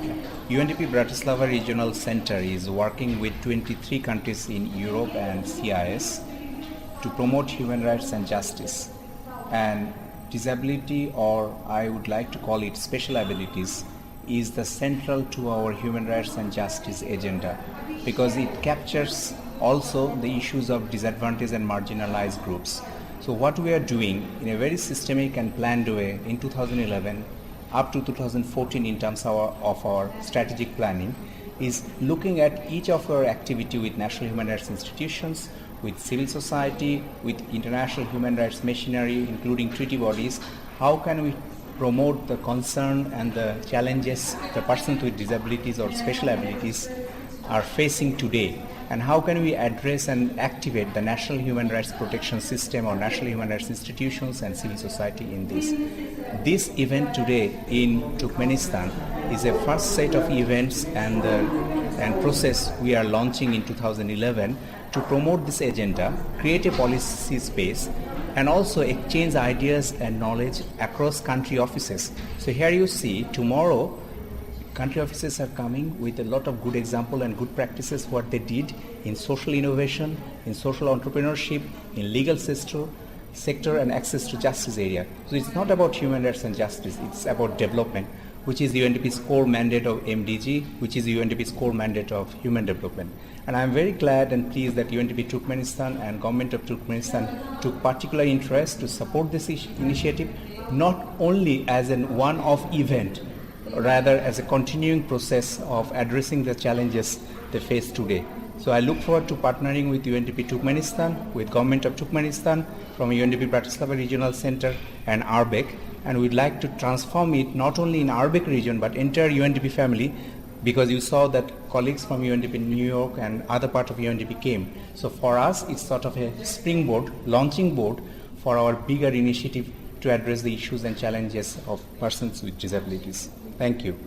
UNDP Bratislava Regional Center is working with 23 countries in Europe and CIS to promote human rights and justice. And disability, or I would like to call it special abilities, is the central to our human rights and justice agenda because it captures also the issues of disadvantaged and marginalized groups. So what we are doing in a very systemic and planned way in 2011 up to 2014 in terms of our strategic planning is looking at each of our activity with national human rights institutions, with civil society, with international human rights machinery, including treaty bodies. How can we promote the concern and the challenges the persons with disabilities or special abilities are facing today? And how can we address and activate the national human rights protection system or national human rights institutions and civil society in this? This event today in Turkmenistan is a first set of events and process we are launching in 2011 to promote this agenda, create a policy space, and also exchange ideas and knowledge across country offices. So here you see tomorrow country offices are coming with a lot of good example and good practices what they did in social innovation, in social entrepreneurship, in legal sector and access to justice area. So it's not about human rights and justice, it's about development, which is UNDP's core mandate of MDG, which is UNDP's core mandate of human development. And I'm very glad and pleased that UNDP Turkmenistan and government of Turkmenistan took particular interest to support this initiative, not only as an one-off event, rather as a continuing process of addressing the challenges they face today. So I look forward to partnering with UNDP Turkmenistan, with government of Turkmenistan, from UNDP Bratislava Regional Center and ARBEC, and we'd like to transform it not only in ARBEC region but entire UNDP family, because you saw that colleagues from UNDP New York and other part of UNDP came. So for us, it's sort of a springboard, launching board for our bigger initiative to address the issues and challenges of persons with disabilities. Thank you.